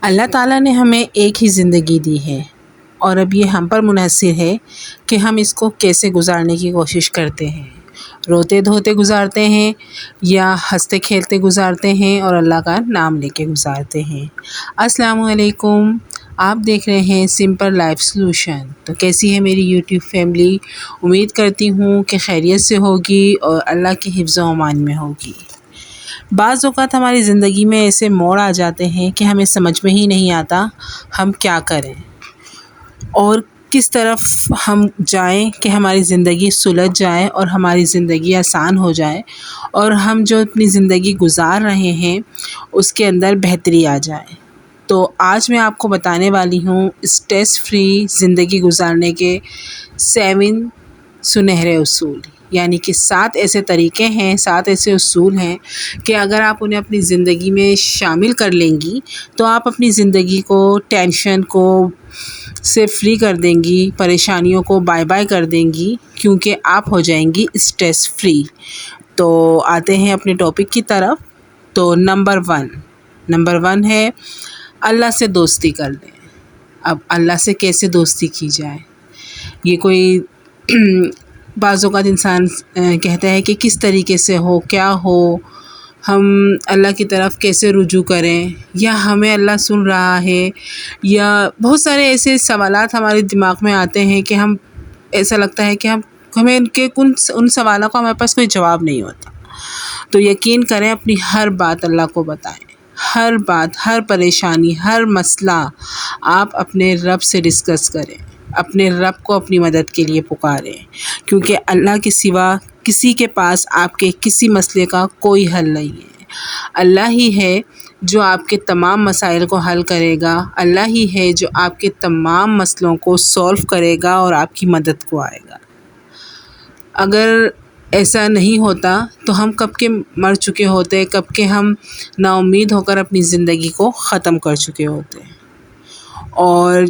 اللہ تعالیٰ نے ہمیں ایک ہی زندگی دی ہے اور اب یہ ہم پر منحصر ہے کہ ہم اس کو کیسے گزارنے کی کوشش کرتے ہیں۔ روتے دھوتے گزارتے ہیں یا ہنستے کھیلتے گزارتے ہیں اور اللہ کا نام لے کے گزارتے ہیں۔ السلام علیکم، آپ دیکھ رہے ہیں سمپل لائف سلوشن۔ تو کیسی ہے میری یوٹیوب فیملی؟ امید کرتی ہوں کہ خیریت سے ہوگی اور اللہ کی حفظ و امان میں ہوگی۔ بعض اوقات ہماری زندگی میں ایسے موڑ آ جاتے ہیں کہ ہمیں سمجھ میں ہی نہیں آتا ہم کیا کریں اور کس طرف ہم جائیں کہ ہماری زندگی سلجھ جائے اور ہماری زندگی آسان ہو جائے اور ہم جو اپنی زندگی گزار رہے ہیں اس کے اندر بہتری آ جائے۔ تو آج میں آپ کو بتانے والی ہوں اسٹریس فری زندگی گزارنے کے 7 سنہرے اصول، یعنی کہ 7 ایسے طریقے ہیں، 7 ایسے اصول ہیں کہ اگر آپ انہیں اپنی زندگی میں شامل کر لیں گی تو آپ اپنی زندگی کو، ٹینشن کو سے فری کر دیں گی، پریشانیوں کو بائے بائے کر دیں گی، کیونکہ آپ ہو جائیں گی اسٹریس فری۔ تو آتے ہیں اپنے ٹاپک کی طرف۔ تو نمبر 1 ہے اللہ سے دوستی کر لیں۔ اب اللہ سے کیسے دوستی کی جائے؟ یہ کوئی بعض اوقات انسان کہتا ہے کہ کس طریقے سے ہو، کیا ہو، ہم اللہ کی طرف کیسے رجوع کریں، یا ہمیں اللہ سن رہا ہے، یا بہت سارے ایسے سوالات ہمارے دماغ میں آتے ہیں کہ ایسا لگتا ہے کہ ہمیں ان سوالوں کا ہمارے پاس کوئی جواب نہیں ہوتا۔ تو یقین کریں، اپنی ہر بات اللہ کو بتائیں، ہر بات، ہر پریشانی، ہر مسئلہ آپ اپنے رب سے ڈسکس کریں، اپنے رب کو اپنی مدد کے لیے پکاریں، کیونکہ اللہ کے سوا کسی کے پاس آپ کے کسی مسئلے کا کوئی حل نہیں ہے۔ اللہ ہی ہے جو آپ کے تمام مسائل کو حل کرے گا، اللہ ہی ہے جو آپ کے تمام مسئلوں کو سولو کرے گا اور آپ کی مدد کو آئے گا۔ اگر ایسا نہیں ہوتا تو ہم کب کے مر چکے ہوتے، کب کے ہم نا امید ہو کر اپنی زندگی کو ختم کر چکے ہوتے۔ اور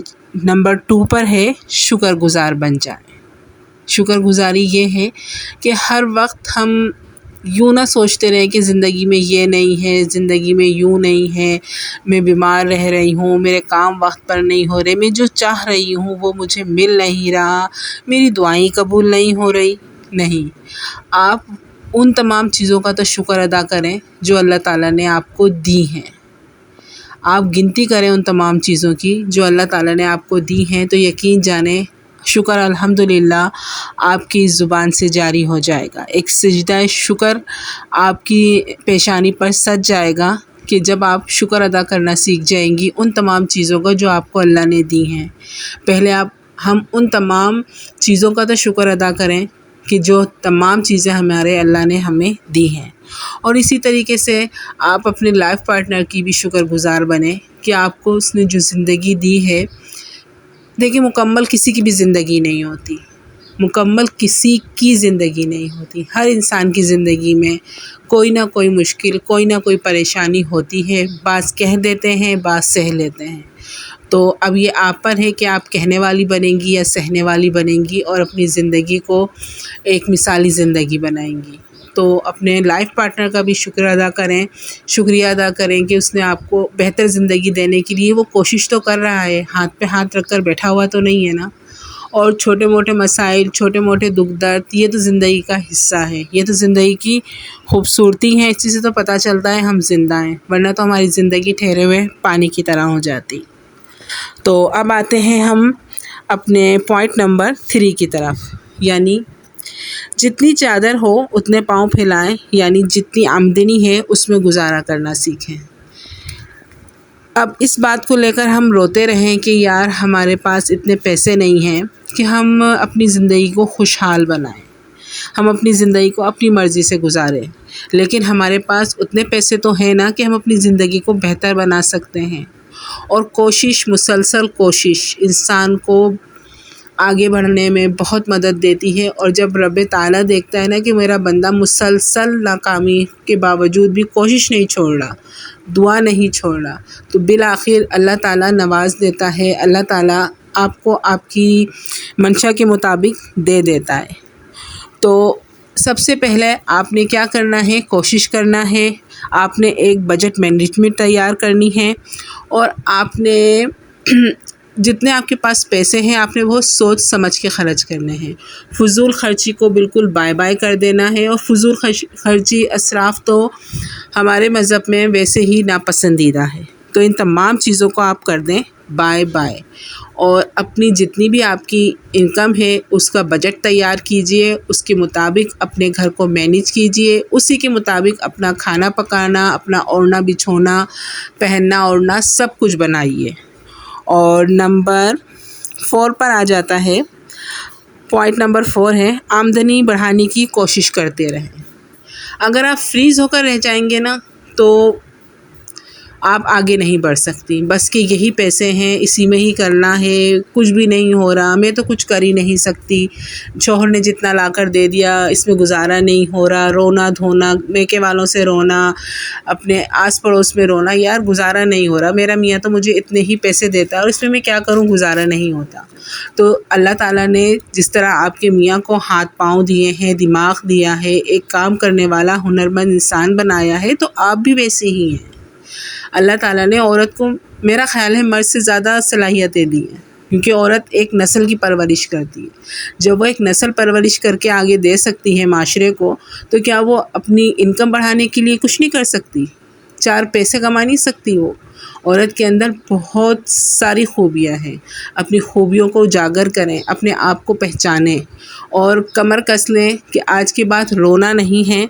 نمبر 2 پر ہے شکر گزار بن جائیں۔ شکر گزاری یہ ہے کہ ہر وقت ہم یوں نہ سوچتے رہیں کہ زندگی میں یہ نہیں ہے، زندگی میں یوں نہیں ہے، میں بیمار رہ رہی ہوں، میرے کام وقت پر نہیں ہو رہے، میں جو چاہ رہی ہوں وہ مجھے مل نہیں رہا، میری دعائیں قبول نہیں ہو رہی۔ نہیں، آپ ان تمام چیزوں کا تو شکر ادا کریں جو اللہ تعالیٰ نے آپ کو دی ہیں۔ آپ گنتی کریں ان تمام چیزوں کی جو اللہ تعالیٰ نے آپ کو دی ہیں، تو یقین جانیں شکر الحمدللہ آپ کی زبان سے جاری ہو جائے گا۔ ایک سجدہ شکر آپ کی پیشانی پر سج جائے گا کہ جب آپ شکر ادا کرنا سیکھ جائیں گی ان تمام چیزوں کا جو آپ کو اللہ نے دی ہیں۔ پہلے ہم ان تمام چیزوں کا تو شکر ادا کریں کہ جو تمام چیزیں ہمارے اللہ نے ہمیں دی ہیں، اور اسی طریقے سے آپ اپنے لائف پارٹنر کی بھی شکر گزار بنیں کہ آپ کو اس نے جو زندگی دی ہے۔ دیکھیں، مکمل کسی کی بھی زندگی نہیں ہوتی، مکمل کسی کی زندگی نہیں ہوتی۔ ہر انسان کی زندگی میں کوئی نہ کوئی مشکل، کوئی نہ کوئی پریشانی ہوتی ہے، بعض کہہ دیتے ہیں، بعض سہ لیتے ہیں۔ تو اب یہ آپ پر ہے کہ آپ کہنے والی بنیں گی یا سہنے والی بنیں گی اور اپنی زندگی کو ایک مثالی زندگی بنائیں گی۔ تو اپنے لائف پارٹنر کا بھی شکریہ ادا کریں کہ اس نے آپ کو بہتر زندگی دینے کے لیے وہ کوشش تو کر رہا ہے، ہاتھ پہ ہاتھ رکھ کر بیٹھا ہوا تو نہیں ہے نا۔ اور چھوٹے موٹے مسائل، چھوٹے موٹے دکھ درد، یہ تو زندگی کا حصہ ہے، یہ تو زندگی کی خوبصورتی ہے، اسی سے تو پتہ چلتا ہے ہم زندہ ہیں، ورنہ تو ہماری زندگی ٹھہرے ہوئے پانی کی طرح ہو جاتی۔ تو اب آتے ہیں ہم اپنے پوائنٹ نمبر 3 کی طرف، یعنی جتنی چادر ہو اتنے پاؤں پھیلائیں، یعنی جتنی آمدنی ہے اس میں گزارا کرنا سیکھیں۔ اب اس بات کو لے کر ہم روتے رہیں کہ یار ہمارے پاس اتنے پیسے نہیں ہیں کہ ہم اپنی زندگی کو خوشحال بنائیں، ہم اپنی زندگی کو اپنی مرضی سے گزاریں، لیکن ہمارے پاس اتنے پیسے تو ہیں نا کہ ہم اپنی زندگی کو بہتر بنا سکتے ہیں۔ اور مسلسل کوشش انسان کو آگے بڑھنے میں بہت مدد دیتی ہے، اور جب رب تعالیٰ دیکھتا ہے نا کہ میرا بندہ مسلسل ناکامی کے باوجود بھی کوشش نہیں چھوڑ رہا، دعا نہیں چھوڑ رہا، تو بالآخر اللہ تعالیٰ نواز دیتا ہے، اللہ تعالیٰ آپ کو آپ کی منشا کے مطابق دے دیتا ہے۔ تو سب سے پہلے آپ نے کیا کرنا ہے، کوشش کرنا ہے، آپ نے ایک بجٹ مینجمنٹ تیار کرنی ہے، اور آپ نے جتنے آپ کے پاس پیسے ہیں آپ نے وہ سوچ سمجھ کے خرچ کرنے ہیں۔ فضول خرچی کو بالکل بائے بائے کر دینا ہے، اور فضول خرچی، اسراف تو ہمارے مذہب میں ویسے ہی ناپسندیدہ ہے، تو ان تمام چیزوں کو آپ کر دیں بائے بائے، اور اپنی جتنی بھی آپ کی انکم ہے اس کا بجٹ تیار کیجئے، اس کے مطابق اپنے گھر کو مینیج کیجئے، اسی کے مطابق اپنا کھانا پکانا، اپنا اوڑھنا بچھونا، پہننا اوڑھنا سب کچھ بنائیے۔ اور نمبر 4 پر آ جاتا ہے، پوائنٹ نمبر 4 ہے آمدنی بڑھانے کی کوشش کرتے رہیں۔ اگر آپ فریز ہو کر رہ جائیں گے نا تو آپ آگے نہیں بڑھ سکتی، بس کہ یہی پیسے ہیں، اسی میں ہی کرنا ہے، کچھ بھی نہیں ہو رہا، میں تو کچھ کر ہی نہیں سکتی، شوہر نے جتنا لا کر دے دیا اس میں گزارا نہیں ہو رہا، رونا دھونا، میکے والوں سے رونا، اپنے آس پڑوس میں رونا، یار گزارا نہیں ہو رہا، میرا میاں تو مجھے اتنے ہی پیسے دیتا ہے اور اس میں کیا کروں، گزارا نہیں ہوتا۔ تو اللہ تعالیٰ نے جس طرح آپ کے میاں کو ہاتھ پاؤں دیے ہیں، دماغ دیا ہے، ایک کام کرنے والا ہنرمند انسان بنایا ہے، تو آپ بھی ویسے ہی ہیں۔ اللہ تعالیٰ نے عورت کو میرا خیال ہے مرد سے زیادہ صلاحیتیں دی ہیں، کیونکہ عورت ایک نسل کی پرورش کرتی ہے۔ جب وہ ایک نسل پرورش کر کے آگے دے سکتی ہے معاشرے کو، تو کیا وہ اپنی انکم بڑھانے کے لیے کچھ نہیں کر سکتی؟ 4 پیسے کما نہیں سکتی وہ؟ عورت کے اندر بہت ساری خوبیاں ہیں، اپنی خوبیوں کو اجاگر کریں، اپنے آپ کو پہچانیں، اور کمر کس لیں کہ آج کے بعد رونا نہیں ہے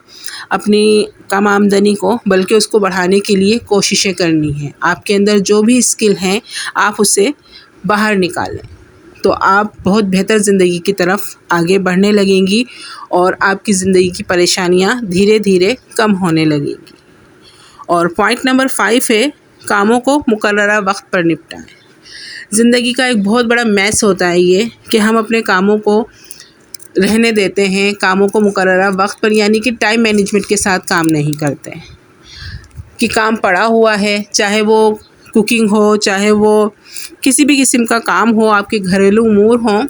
اپنی کم آمدنی کو، بلکہ اس کو بڑھانے کے لیے کوششیں کرنی ہیں۔ آپ کے اندر جو بھی اسکل ہیں آپ اسے باہر نکالیں، تو آپ بہت بہتر زندگی کی طرف آگے بڑھنے لگیں گی، اور آپ کی زندگی کی پریشانیاں دھیرے دھیرے کم ہونے لگیں گی۔ اور پوائنٹ نمبر 5 ہے کاموں کو مقررہ وقت پر نپٹائیں۔ زندگی کا ایک بہت بڑا میس ہوتا ہے یہ کہ ہم اپنے کاموں کو رہنے دیتے ہیں، کاموں کو مقررہ وقت پر یعنی کہ ٹائم مینجمنٹ کے ساتھ کام نہیں کرتے، کہ کام پڑا ہوا ہے، چاہے وہ کوکنگ ہو، چاہے وہ کسی بھی قسم کا کام ہو، آپ کے گھریلو امور ہوں،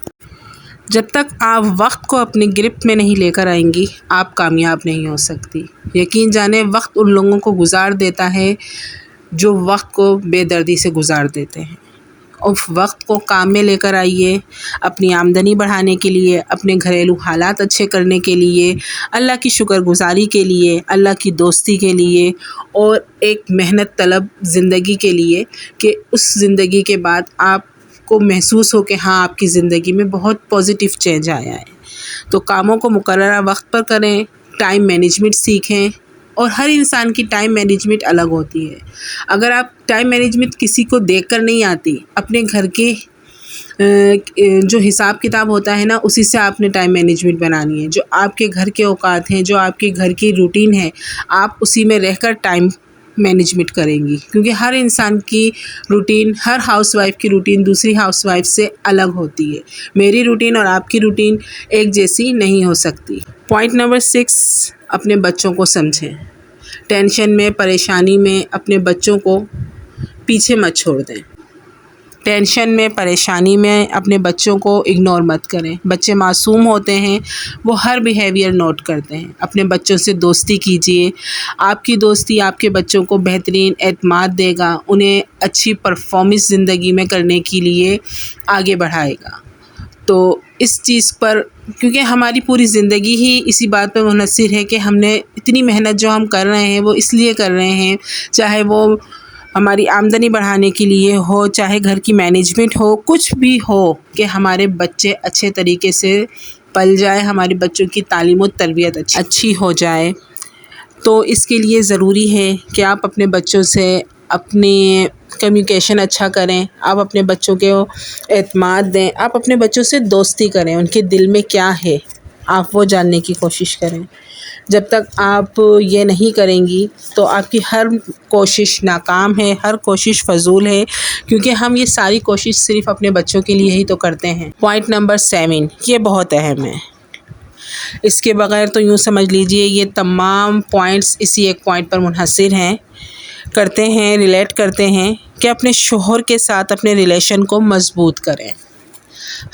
جب تک آپ وقت کو اپنی گرفت میں نہیں لے کر آئیں گی آپ کامیاب نہیں ہو سکتی۔ یقین جانیں وقت ان لوگوں کو گزار دیتا ہے جو وقت کو بے دردی سے گزار دیتے ہیں۔ اس وقت کو کام میں لے کر آئیے، اپنی آمدنی بڑھانے کے لیے، اپنے گھریلو حالات اچھے کرنے کے لیے، اللہ کی شکر گزاری کے لیے، اللہ کی دوستی کے لیے، اور ایک محنت طلب زندگی کے لیے، کہ اس زندگی کے بعد آپ کو محسوس ہو کہ ہاں آپ کی زندگی میں بہت پازیٹیو چینج آیا ہے۔ تو کاموں کو مقررہ وقت پر کریں، ٹائم مینجمنٹ سیکھیں، اور ہر انسان کی ٹائم مینجمنٹ الگ ہوتی ہے۔ اگر آپ ٹائم مینجمنٹ کسی کو دیکھ کر نہیں آتی، اپنے گھر کے جو حساب کتاب ہوتا ہے نا اسی سے آپ نے ٹائم مینجمنٹ بنانی ہے، جو آپ کے گھر کے اوقات ہیں، جو آپ کے گھر کی روٹین ہے، آپ اسی میں رہ کر ٹائم مینجمنٹ کریں گی، کیونکہ ہر انسان کی روٹین، ہر ہاؤس وائف کی روٹین دوسری ہاؤس وائف سے الگ ہوتی ہے۔ میری روٹین اور آپ کی روٹین ایک جیسی نہیں ہو سکتی۔ پوائنٹ نمبر 6، اپنے بچوں کو سمجھیں۔ ٹینشن میں، پریشانی میں اپنے بچوں کو پیچھے مت چھوڑ دیں۔ ٹینشن میں، پریشانی میں اپنے بچوں کو اگنور مت کریں۔ بچے معصوم ہوتے ہیں، وہ ہر بیہیویئر نوٹ کرتے ہیں۔ اپنے بچوں سے دوستی کیجیے، آپ کی دوستی آپ کے بچوں کو بہترین اعتماد دے گا، انہیں اچھی پرفارمنس زندگی میں کرنے کے لیے آگے بڑھائے گا۔ تو اس چیز پر، کیونکہ ہماری پوری زندگی ہی اسی بات پر منحصر ہے کہ ہم نے اتنی محنت جو ہم کر رہے ہیں وہ اس لیے کر رہے ہیں، چاہے وہ ہماری آمدنی بڑھانے کے لیے ہو، چاہے گھر کی مینجمنٹ ہو، کچھ بھی ہو، کہ ہمارے بچے اچھے طریقے سے پل جائے، ہمارے بچوں کی تعلیم و تربیت اچھی ہو جائے۔ تو اس کے لیے ضروری ہے کہ آپ اپنے بچوں سے اپنی کمیونیکیشن اچھا کریں، آپ اپنے بچوں کو اعتماد دیں، آپ اپنے بچوں سے دوستی کریں، ان کے دل میں کیا ہے آپ وہ جاننے کی کوشش کریں۔ جب تک آپ یہ نہیں کریں گی تو آپ کی ہر کوشش ناکام ہے، ہر کوشش فضول ہے، کیونکہ ہم یہ ساری کوشش صرف اپنے بچوں کے لیے ہی تو کرتے ہیں۔ پوائنٹ نمبر 7، یہ بہت اہم ہے، اس کے بغیر تو یوں سمجھ لیجئے یہ تمام پوائنٹس اسی ایک پوائنٹ پر منحصر کرتے ہیں، ریلیٹ کرتے ہیں کہ اپنے شوہر کے ساتھ اپنے ریلیشن کو مضبوط کریں۔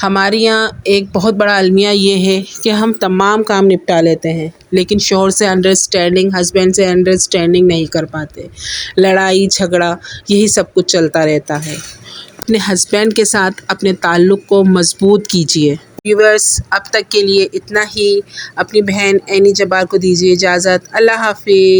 ہمارے یہاں ایک بہت بڑا المیہ یہ ہے کہ ہم تمام کام نپٹا لیتے ہیں لیکن شوہر سے انڈرسٹینڈنگ، ہسبینڈ سے انڈرسٹینڈنگ نہیں کر پاتے، لڑائی جھگڑا یہی سب کچھ چلتا رہتا ہے۔ اپنے ہسبینڈ کے ساتھ اپنے تعلق کو مضبوط کیجیے۔ ویورز، اب تک کے لیے اتنا ہی۔ اپنی بہن اینی جبار کو دیجیے اجازت۔ اللہ حافظ۔